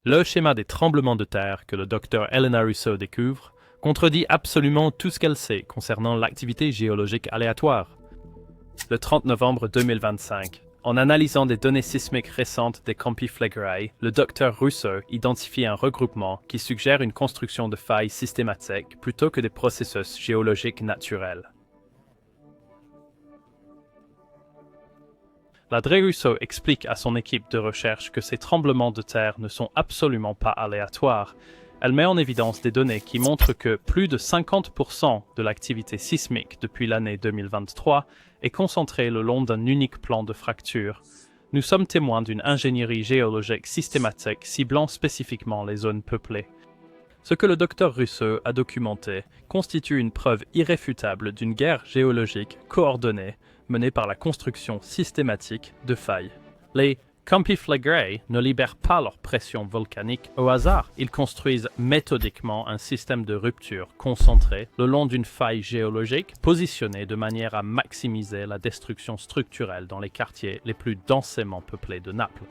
Le schéma des tremblements de terre que le docteur Elena Russo découvre contredit absolument tout ce qu'elle sait concernant l'activité géologique aléatoire. Le 30 novembre 2025, en analysant des données sismiques récentes des Campi Flegrei, le docteur Russo identifie un regroupement qui suggère une construction de failles systématiques plutôt que des processus géologiques naturels. L'André Russo explique à son équipe de recherche que ces tremblements de terre ne sont absolument pas aléatoires. Elle met en évidence des données qui montrent que plus de 50% de l'activité sismique depuis l'année 2023 est concentrée le long d'un unique plan de fracture. Nous sommes témoins d'une ingénierie géologique systématique ciblant spécifiquement les zones peuplées. Ce que le docteur Russo a documenté constitue une preuve irréfutable d'une guerre géologique coordonnée menée par la construction systématique de failles. Les Campi Flegrei ne libèrent pas leur pression volcanique au hasard. Ils construisent méthodiquement un système de rupture concentré le long d'une faille géologique positionnée de manière à maximiser la destruction structurelle dans les quartiers les plus densément peuplés de Naples.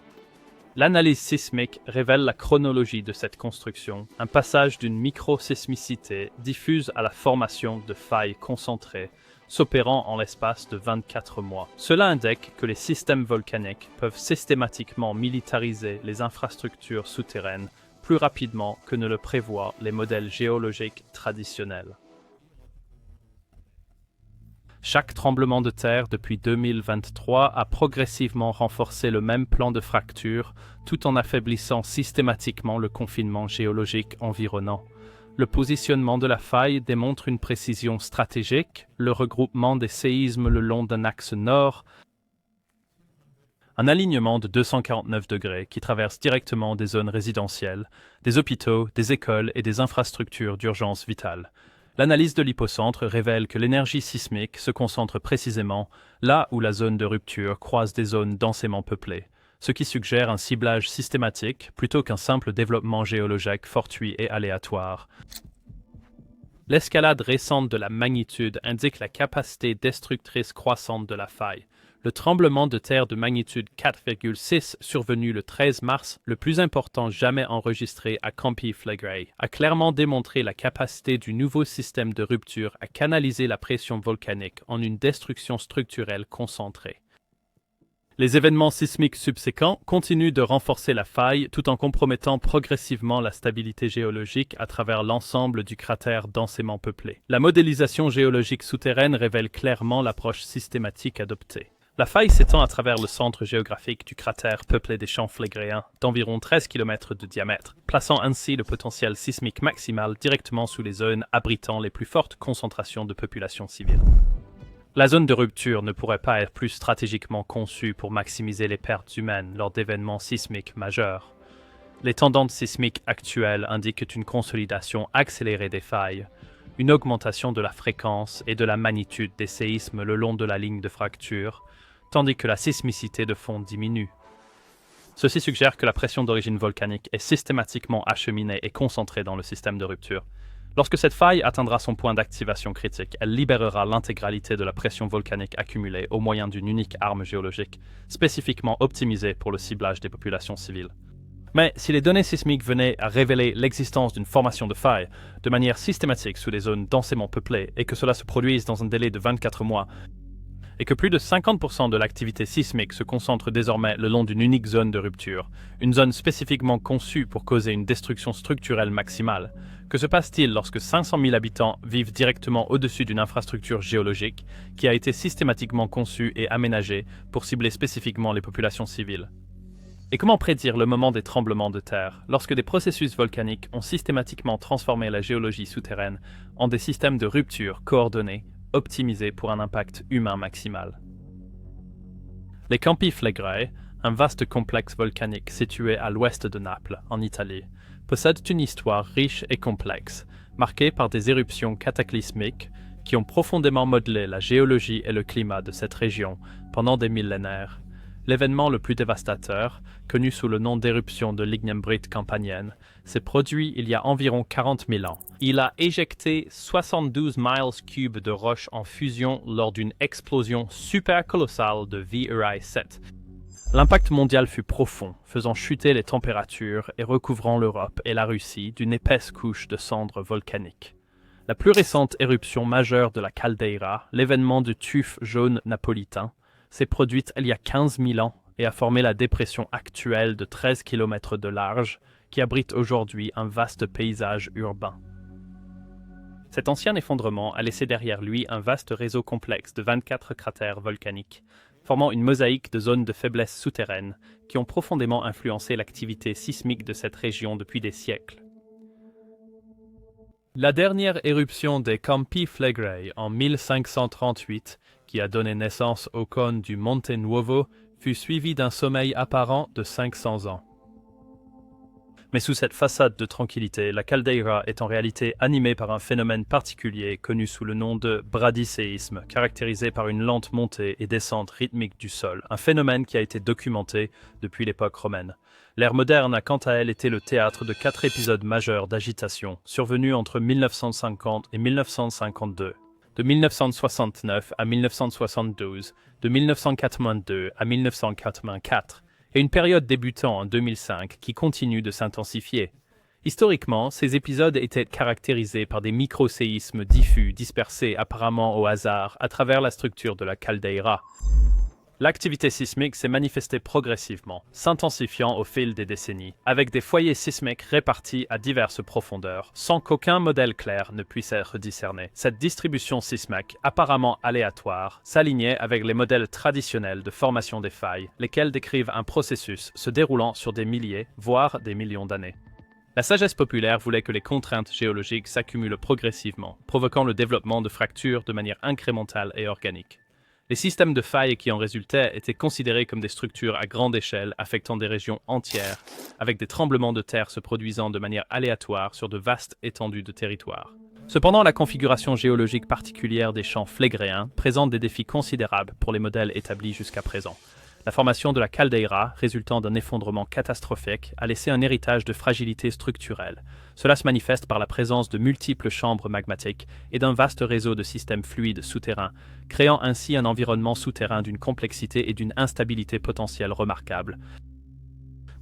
L'analyse sismique révèle la chronologie de cette construction, un passage d'une microsismicité diffuse à la formation de failles concentrées, s'opérant en l'espace de 24 mois. Cela indique que les systèmes volcaniques peuvent systématiquement militariser les infrastructures souterraines plus rapidement que ne le prévoient les modèles géologiques traditionnels. Chaque tremblement de terre depuis 2023 a progressivement renforcé le même plan de fracture tout en affaiblissant systématiquement le confinement géologique environnant. Le positionnement de la faille démontre une précision stratégique, le regroupement des séismes le long d'un axe nord, un alignement de 249 degrés qui traverse directement des zones résidentielles, des hôpitaux, des écoles et des infrastructures d'urgence vitale. L'analyse de l'hypocentre révèle que l'énergie sismique se concentre précisément là où la zone de rupture croise des zones densément peuplées, ce qui suggère un ciblage systématique plutôt qu'un simple développement géologique fortuit et aléatoire. L'escalade récente de la magnitude indique la capacité destructrice croissante de la faille. Le tremblement de terre de magnitude 4,6 survenu le 13 mars, le plus important jamais enregistré à Campi Flegrei, a clairement démontré la capacité du nouveau système de rupture à canaliser la pression volcanique en une destruction structurelle concentrée. Les événements sismiques subséquents continuent de renforcer la faille tout en compromettant progressivement la stabilité géologique à travers l'ensemble du cratère densément peuplé. La modélisation géologique souterraine révèle clairement l'approche systématique adoptée. La faille s'étend à travers le centre géographique du cratère peuplé des champs flégréens d'environ 13 km de diamètre, plaçant ainsi le potentiel sismique maximal directement sous les zones abritant les plus fortes concentrations de population civile. La zone de rupture ne pourrait pas être plus stratégiquement conçue pour maximiser les pertes humaines lors d'événements sismiques majeurs. Les tendances sismiques actuelles indiquent une consolidation accélérée des failles, une augmentation de la fréquence et de la magnitude des séismes le long de la ligne de fracture, tandis que la sismicité de fond diminue. Ceci suggère que la pression d'origine volcanique est systématiquement acheminée et concentrée dans le système de rupture. Lorsque cette faille atteindra son point d'activation critique, elle libérera l'intégralité de la pression volcanique accumulée au moyen d'une unique arme géologique, spécifiquement optimisée pour le ciblage des populations civiles. Mais si les données sismiques venaient à révéler l'existence d'une formation de faille de manière systématique sous des zones densément peuplées et que cela se produise dans un délai de 24 mois, et que plus de 50% de l'activité sismique se concentre désormais le long d'une unique zone de rupture, une zone spécifiquement conçue pour causer une destruction structurelle maximale, que se passe-t-il lorsque 500 000 habitants vivent directement au-dessus d'une infrastructure géologique qui a été systématiquement conçue et aménagée pour cibler spécifiquement les populations civiles? Et comment prédire le moment des tremblements de terre lorsque des processus volcaniques ont systématiquement transformé la géologie souterraine en des systèmes de rupture coordonnés, optimisés pour un impact humain maximal? Les Campi Flegrei, un vaste complexe volcanique situé à l'ouest de Naples, en Italie, possèdent une histoire riche et complexe, marquée par des éruptions cataclysmiques qui ont profondément modelé la géologie et le climat de cette région pendant des millénaires. L'événement le plus dévastateur, connu sous le nom d'éruption de l'ignimbrite campanienne, s'est produit il y a environ 40 000 ans. Il a éjecté 72 miles cubes de roches en fusion lors d'une explosion super colossale de VERI 7, L'impact mondial fut profond, faisant chuter les températures et recouvrant l'Europe et la Russie d'une épaisse couche de cendres volcaniques. La plus récente éruption majeure de la caldeira, l'événement du tuf jaune napolitain, s'est produite il y a 15 000 ans et a formé la dépression actuelle de 13 km de large qui abrite aujourd'hui un vaste paysage urbain. Cet ancien effondrement a laissé derrière lui un vaste réseau complexe de 24 cratères volcaniques, formant une mosaïque de zones de faiblesse souterraines qui ont profondément influencé l'activité sismique de cette région depuis des siècles. La dernière éruption des Campi Flegrei en 1538, qui a donné naissance au cône du Monte Nuovo, fut suivie d'un sommeil apparent de 500 ans. Mais sous cette façade de tranquillité, la caldeira est en réalité animée par un phénomène particulier connu sous le nom de bradyséisme, caractérisé par une lente montée et descente rythmique du sol, un phénomène qui a été documenté depuis l'époque romaine. L'ère moderne a quant à elle été le théâtre de 4 épisodes majeurs d'agitation, survenus entre 1950 et 1952. De 1969 à 1972, de 1982 à 1984, et une période débutant en 2005 qui continue de s'intensifier. Historiquement, ces épisodes étaient caractérisés par des micro-séismes diffus dispersés apparemment au hasard à travers la structure de la caldeira. L'activité sismique s'est manifestée progressivement, s'intensifiant au fil des décennies, avec des foyers sismiques répartis à diverses profondeurs, sans qu'aucun modèle clair ne puisse être discerné. Cette distribution sismique, apparemment aléatoire, s'alignait avec les modèles traditionnels de formation des failles, lesquels décrivent un processus se déroulant sur des milliers, voire des millions d'années. La sagesse populaire voulait que les contraintes géologiques s'accumulent progressivement, provoquant le développement de fractures de manière incrémentale et organique. Les systèmes de failles qui en résultaient étaient considérés comme des structures à grande échelle affectant des régions entières, avec des tremblements de terre se produisant de manière aléatoire sur de vastes étendues de territoire. Cependant, la configuration géologique particulière des champs flégréens présente des défis considérables pour les modèles établis jusqu'à présent. La formation de la caldeira, résultant d'un effondrement catastrophique, a laissé un héritage de fragilité structurelle. Cela se manifeste par la présence de multiples chambres magmatiques et d'un vaste réseau de systèmes fluides souterrains, créant ainsi un environnement souterrain d'une complexité et d'une instabilité potentielle remarquables.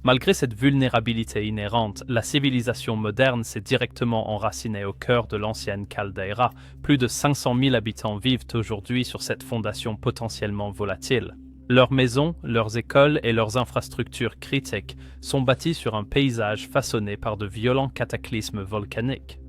Malgré cette vulnérabilité inhérente, la civilisation moderne s'est directement enracinée au cœur de l'ancienne caldeira. Plus de 500 000 habitants vivent aujourd'hui sur cette fondation potentiellement volatile. Leurs maisons, leurs écoles et leurs infrastructures critiques sont bâties sur un paysage façonné par de violents cataclysmes volcaniques.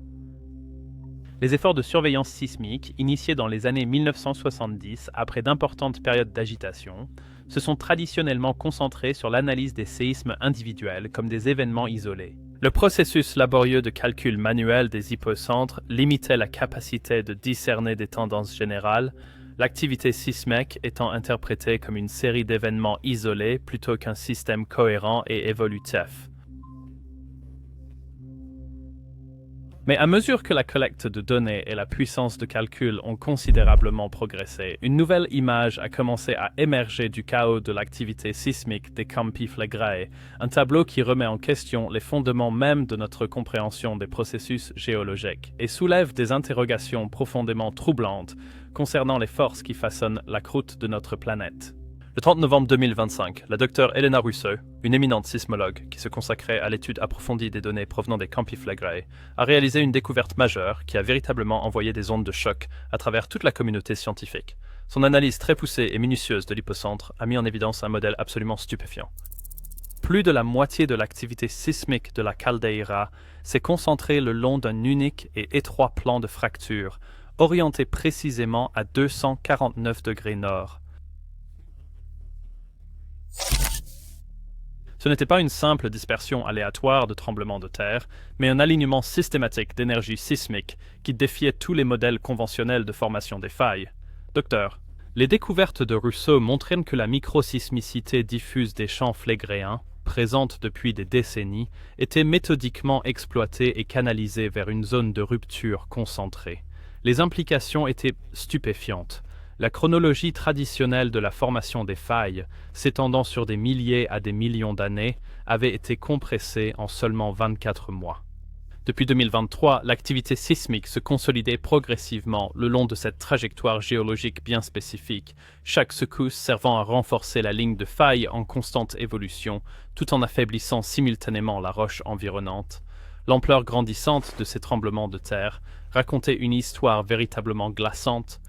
Les efforts de surveillance sismique, initiés dans les années 1970 après d'importantes périodes d'agitation, se sont traditionnellement concentrés sur l'analyse des séismes individuels comme des événements isolés. Le processus laborieux de calcul manuel des hypocentres limitait la capacité de discerner des tendances générales, l'activité sismique étant interprétée comme une série d'événements isolés plutôt qu'un système cohérent et évolutif. Mais à mesure que la collecte de données et la puissance de calcul ont considérablement progressé, une nouvelle image a commencé à émerger du chaos de l'activité sismique des Campi Flegrei, un tableau qui remet en question les fondements mêmes de notre compréhension des processus géologiques et soulève des interrogations profondément troublantes concernant les forces qui façonnent la croûte de notre planète. Le 30 novembre 2025, la docteure Elena Russo, une éminente sismologue qui se consacrait à l'étude approfondie des données provenant des Campi Flegrei, a réalisé une découverte majeure qui a véritablement envoyé des ondes de choc à travers toute la communauté scientifique. Son analyse très poussée et minutieuse de l'hypocentre a mis en évidence un modèle absolument stupéfiant. Plus de la moitié de l'activité sismique de la caldeira s'est concentrée le long d'un unique et étroit plan de fracture, orienté précisément à 249 degrés nord. Ce n'était pas une simple dispersion aléatoire de tremblements de terre, mais un alignement systématique d'énergie sismique qui défiait tous les modèles conventionnels de formation des failles. Docteur, les découvertes de Russo montraient que la microsismicité diffuse des champs flégréens, présente depuis des décennies, était méthodiquement exploitée et canalisée vers une zone de rupture concentrée. Les implications étaient stupéfiantes. La chronologie traditionnelle de la formation des failles, s'étendant sur des milliers à des millions d'années, avait été compressée en seulement 24 mois. Depuis 2023, l'activité sismique se consolidait progressivement le long de cette trajectoire géologique bien spécifique, chaque secousse servant à renforcer la ligne de faille en constante évolution, tout en affaiblissant simultanément la roche environnante. L'ampleur grandissante de ces tremblements de terre racontait une histoire véritablement glaçante.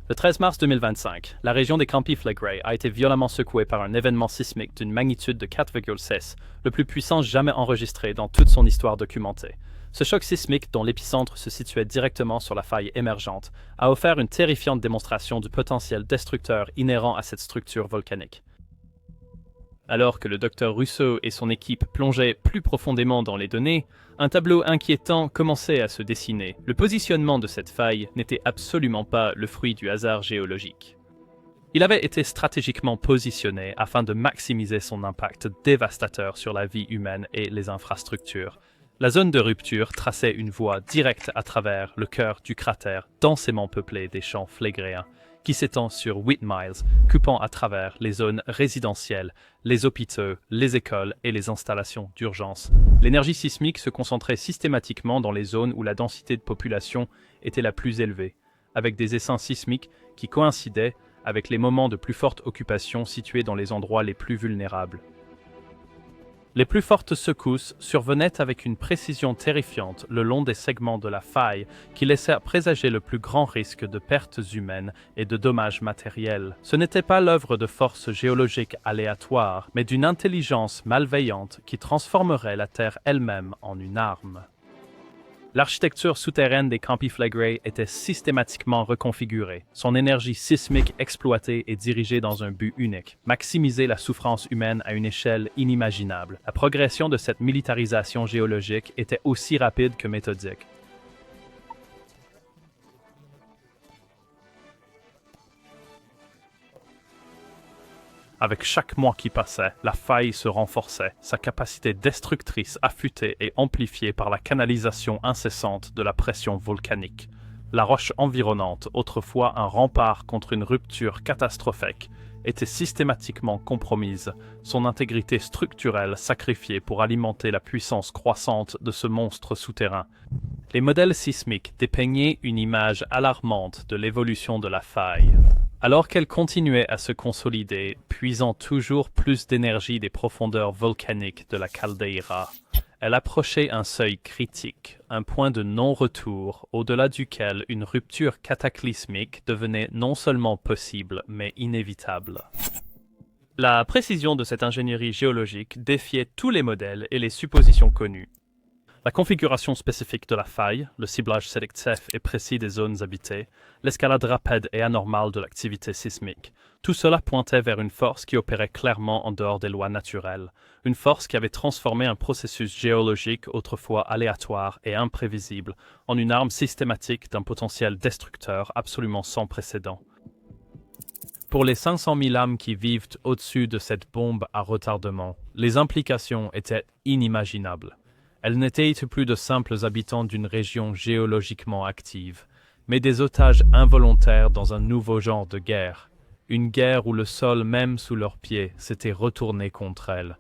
Le 13 mars 2025, la région des Campi Flegrei a été violemment secouée par un événement sismique d'une magnitude de 4,6, le plus puissant jamais enregistré dans toute son histoire documentée. Ce choc sismique, dont l'épicentre se situait directement sur la faille émergente, a offert une terrifiante démonstration du potentiel destructeur inhérent à cette structure volcanique. Alors que le docteur Russo et son équipe plongeaient plus profondément dans les données, un tableau inquiétant commençait à se dessiner. Le positionnement de cette faille n'était absolument pas le fruit du hasard géologique. Il avait été stratégiquement positionné afin de maximiser son impact dévastateur sur la vie humaine et les infrastructures. La zone de rupture traçait une voie directe à travers le cœur du cratère densément peuplé des champs flégréens, qui s'étend sur 8 miles, coupant à travers les zones résidentielles, les hôpitaux, les écoles et les installations d'urgence. L'énergie sismique se concentrait systématiquement dans les zones où la densité de population était la plus élevée, avec des essaims sismiques qui coïncidaient avec les moments de plus forte occupation situés dans les endroits les plus vulnérables. Les plus fortes secousses survenaient avec une précision terrifiante le long des segments de la faille qui laissaient présager le plus grand risque de pertes humaines et de dommages matériels. Ce n'était pas l'œuvre de forces géologiques aléatoires, mais d'une intelligence malveillante qui transformerait la Terre elle-même en une arme. L'architecture souterraine des Campi Flegrei était systématiquement reconfigurée, son énergie sismique exploitée et dirigée dans un but unique, maximiser la souffrance humaine à une échelle inimaginable. La progression de cette militarisation géologique était aussi rapide que méthodique. Avec chaque mois qui passait, la faille se renforçait, sa capacité destructrice affûtée et amplifiée par la canalisation incessante de la pression volcanique. La roche environnante, autrefois un rempart contre une rupture catastrophique, était systématiquement compromise, son intégrité structurelle sacrifiée pour alimenter la puissance croissante de ce monstre souterrain. Les modèles sismiques dépeignaient une image alarmante de l'évolution de la faille. Alors qu'elle continuait à se consolider, puisant toujours plus d'énergie des profondeurs volcaniques de la caldeira, elle approchait un seuil critique, un point de non-retour, au-delà duquel une rupture cataclysmique devenait non seulement possible, mais inévitable. La précision de cette ingénierie géologique défiait tous les modèles et les suppositions connues. La configuration spécifique de la faille, le ciblage sélectif et précis des zones habitées, l'escalade rapide et anormale de l'activité sismique, tout cela pointait vers une force qui opérait clairement en dehors des lois naturelles, une force qui avait transformé un processus géologique autrefois aléatoire et imprévisible en une arme systématique d'un potentiel destructeur absolument sans précédent. Pour les 500 000 âmes qui vivent au-dessus de cette bombe à retardement, les implications étaient inimaginables. Elles n'étaient plus de simples habitants d'une région géologiquement active, mais des otages involontaires dans un nouveau genre de guerre. Une guerre où le sol même sous leurs pieds s'était retourné contre elles.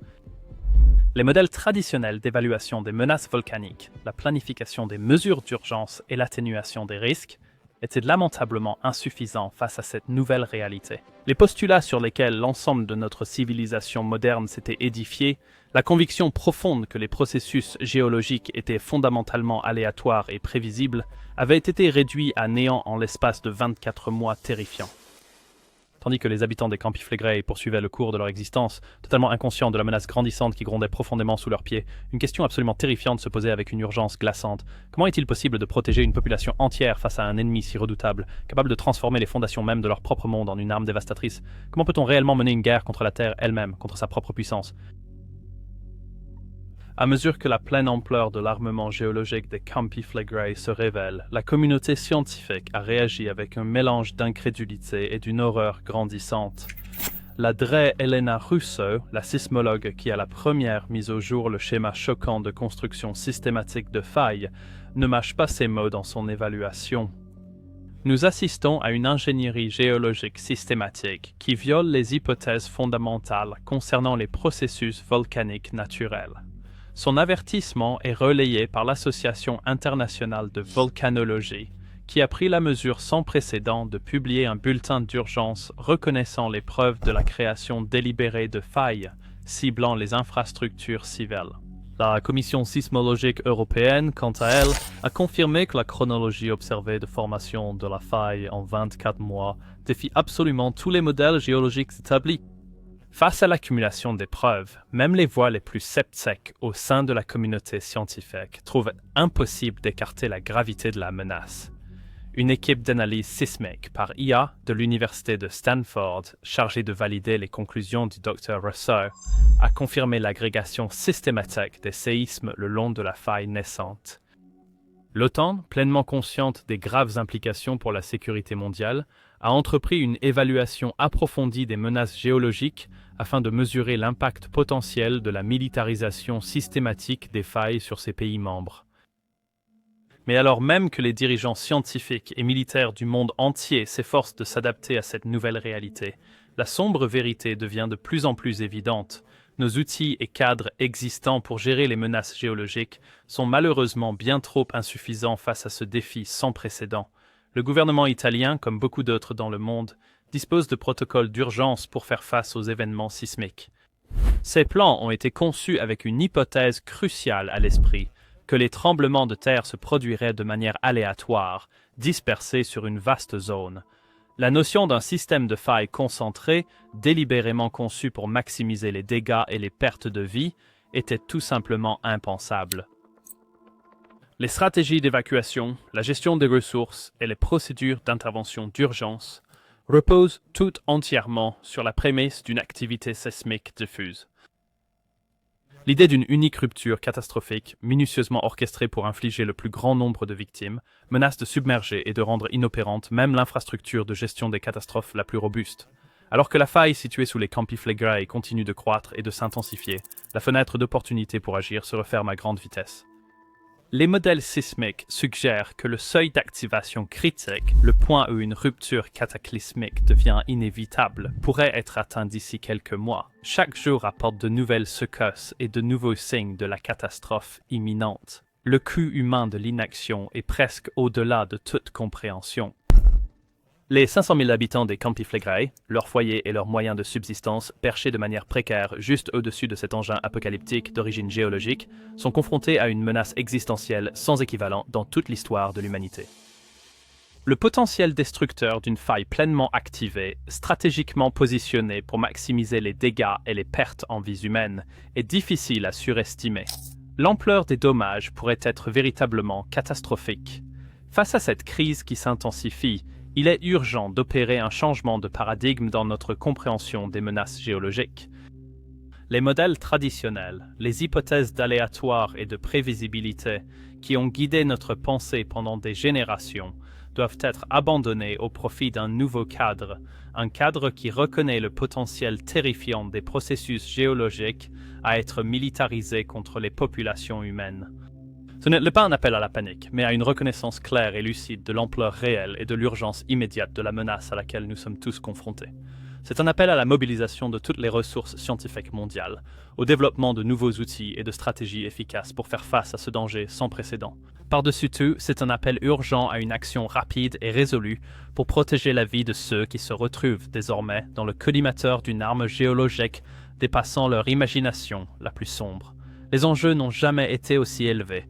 Les modèles traditionnels d'évaluation des menaces volcaniques, la planification des mesures d'urgence et l'atténuation des risques étaient lamentablement insuffisants face à cette nouvelle réalité. Les postulats sur lesquels l'ensemble de notre civilisation moderne s'était édifié, la conviction profonde que les processus géologiques étaient fondamentalement aléatoires et prévisibles, avaient été réduits à néant en l'espace de 24 mois terrifiants. Tandis que les habitants des Campi Flegrei poursuivaient le cours de leur existence, totalement inconscients de la menace grandissante qui grondait profondément sous leurs pieds, une question absolument terrifiante se posait avec une urgence glaçante. Comment est-il possible de protéger une population entière face à un ennemi si redoutable, capable de transformer les fondations mêmes de leur propre monde en une arme dévastatrice? Comment peut-on réellement mener une guerre contre la Terre elle-même, contre sa propre puissance? À mesure que la pleine ampleur de l'armement géologique des Campi Flegrei se révèle, la communauté scientifique a réagi avec un mélange d'incrédulité et d'une horreur grandissante. La Dre Elena Russo, la sismologue qui a la première mis au jour le schéma choquant de construction systématique de failles, ne mâche pas ses mots dans son évaluation. Nous assistons à une ingénierie géologique systématique qui viole les hypothèses fondamentales concernant les processus volcaniques naturels. Son avertissement est relayé par l'Association internationale de volcanologie, qui a pris la mesure sans précédent de publier un bulletin d'urgence reconnaissant les preuves de la création délibérée de failles ciblant les infrastructures civiles. La Commission sismologique européenne, quant à elle, a confirmé que la chronologie observée de formation de la faille en 24 mois défie absolument tous les modèles géologiques établis. Face à l'accumulation des preuves, même les voix les plus sceptiques au sein de la communauté scientifique trouvent impossible d'écarter la gravité de la menace. Une équipe d'analyse sismique par IA de l'université de Stanford, chargée de valider les conclusions du Dr Rousseau, a confirmé l'agrégation systématique des séismes le long de la faille naissante. L'OTAN, pleinement consciente des graves implications pour la sécurité mondiale, a entrepris une évaluation approfondie des menaces géologiques afin de mesurer l'impact potentiel de la militarisation systématique des failles sur ses pays membres. Mais alors même que les dirigeants scientifiques et militaires du monde entier s'efforcent de s'adapter à cette nouvelle réalité, la sombre vérité devient de plus en plus évidente. Nos outils et cadres existants pour gérer les menaces géologiques sont malheureusement bien trop insuffisants face à ce défi sans précédent. Le gouvernement italien, comme beaucoup d'autres dans le monde, dispose de protocoles d'urgence pour faire face aux événements sismiques. Ces plans ont été conçus avec une hypothèse cruciale à l'esprit, que les tremblements de terre se produiraient de manière aléatoire, dispersés sur une vaste zone. La notion d'un système de failles concentré, délibérément conçu pour maximiser les dégâts et les pertes de vie, était tout simplement impensable. Les stratégies d'évacuation, la gestion des ressources et les procédures d'intervention d'urgence reposent toutes entièrement sur la prémisse d'une activité sismique diffuse. L'idée d'une unique rupture catastrophique, minutieusement orchestrée pour infliger le plus grand nombre de victimes, menace de submerger et de rendre inopérante même l'infrastructure de gestion des catastrophes la plus robuste. Alors que la faille située sous les Campi Flegrei continue de croître et de s'intensifier, la fenêtre d'opportunité pour agir se referme à grande vitesse. Les modèles sismiques suggèrent que le seuil d'activation critique, le point où une rupture cataclysmique devient inévitable, pourrait être atteint d'ici quelques mois. Chaque jour apporte de nouvelles secousses et de nouveaux signes de la catastrophe imminente. Le coût humain de l'inaction est presque au-delà de toute compréhension. Les 500 000 habitants des Campi Flegrei, leurs foyers et leurs moyens de subsistance perchés de manière précaire juste au-dessus de cet engin apocalyptique d'origine géologique, sont confrontés à une menace existentielle sans équivalent dans toute l'histoire de l'humanité. Le potentiel destructeur d'une faille pleinement activée, stratégiquement positionnée pour maximiser les dégâts et les pertes en vies humaines, est difficile à surestimer. L'ampleur des dommages pourrait être véritablement catastrophique. Face à cette crise qui s'intensifie, il est urgent d'opérer un changement de paradigme dans notre compréhension des menaces géologiques. Les modèles traditionnels, les hypothèses d'aléatoire et de prévisibilité qui ont guidé notre pensée pendant des générations, doivent être abandonnés au profit d'un nouveau cadre, un cadre qui reconnaît le potentiel terrifiant des processus géologiques à être militarisés contre les populations humaines. Ce n'est pas un appel à la panique, mais à une reconnaissance claire et lucide de l'ampleur réelle et de l'urgence immédiate de la menace à laquelle nous sommes tous confrontés. C'est un appel à la mobilisation de toutes les ressources scientifiques mondiales, au développement de nouveaux outils et de stratégies efficaces pour faire face à ce danger sans précédent. Par-dessus tout, c'est un appel urgent à une action rapide et résolue pour protéger la vie de ceux qui se retrouvent désormais dans le collimateur d'une arme géologique dépassant leur imagination la plus sombre. Les enjeux n'ont jamais été aussi élevés.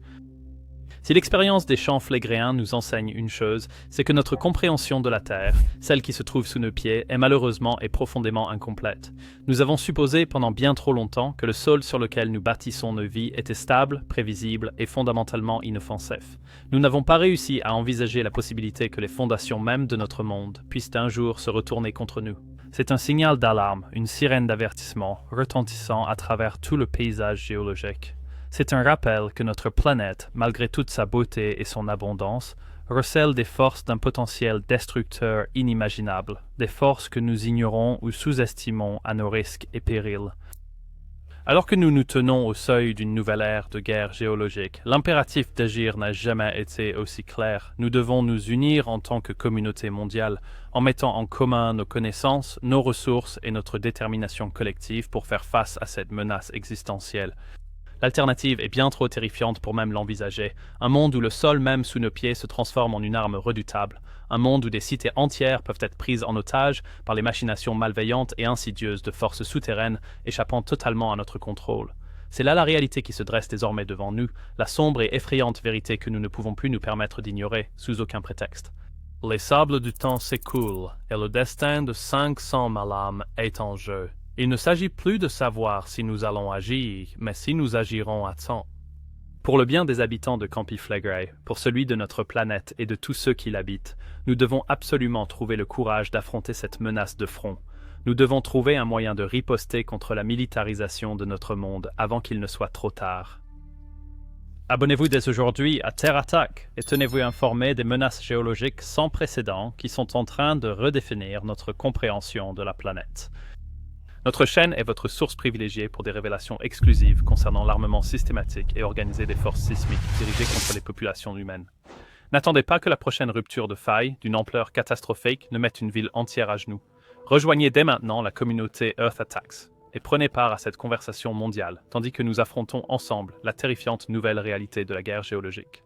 Si l'expérience des champs flégréens nous enseigne une chose, c'est que notre compréhension de la Terre, celle qui se trouve sous nos pieds, est malheureusement et profondément incomplète. Nous avons supposé pendant bien trop longtemps que le sol sur lequel nous bâtissons nos vies était stable, prévisible et fondamentalement inoffensif. Nous n'avons pas réussi à envisager la possibilité que les fondations mêmes de notre monde puissent un jour se retourner contre nous. C'est un signal d'alarme, une sirène d'avertissement, retentissant à travers tout le paysage géologique. C'est un rappel que notre planète, malgré toute sa beauté et son abondance, recèle des forces d'un potentiel destructeur inimaginable, des forces que nous ignorons ou sous-estimons à nos risques et périls. Alors que nous nous tenons au seuil d'une nouvelle ère de guerre géologique, l'impératif d'agir n'a jamais été aussi clair. Nous devons nous unir en tant que communauté mondiale, en mettant en commun nos connaissances, nos ressources et notre détermination collective pour faire face à cette menace existentielle. L'alternative est bien trop terrifiante pour même l'envisager. Un monde où le sol même sous nos pieds se transforme en une arme redoutable. Un monde où des cités entières peuvent être prises en otage par les machinations malveillantes et insidieuses de forces souterraines échappant totalement à notre contrôle. C'est là la réalité qui se dresse désormais devant nous, la sombre et effrayante vérité que nous ne pouvons plus nous permettre d'ignorer, sous aucun prétexte. Les sables du temps s'écoulent, et le destin de 500 Malam est en jeu. Il ne s'agit plus de savoir si nous allons agir, mais si nous agirons à temps. Pour le bien des habitants de Campiflagray, pour celui de notre planète et de tous ceux qui l'habitent, nous devons absolument trouver le courage d'affronter cette menace de front. Nous devons trouver un moyen de riposter contre la militarisation de notre monde avant qu'il ne soit trop tard. Abonnez-vous dès aujourd'hui à Terre Attaque et tenez-vous informé des menaces géologiques sans précédent qui sont en train de redéfinir notre compréhension de la planète. Notre chaîne est votre source privilégiée pour des révélations exclusives concernant l'armement systématique et organisé des forces sismiques dirigées contre les populations humaines. N'attendez pas que la prochaine rupture de faille, d'une ampleur catastrophique, ne mette une ville entière à genoux. Rejoignez dès maintenant la communauté Earth Attacks et prenez part à cette conversation mondiale, tandis que nous affrontons ensemble la terrifiante nouvelle réalité de la guerre géologique.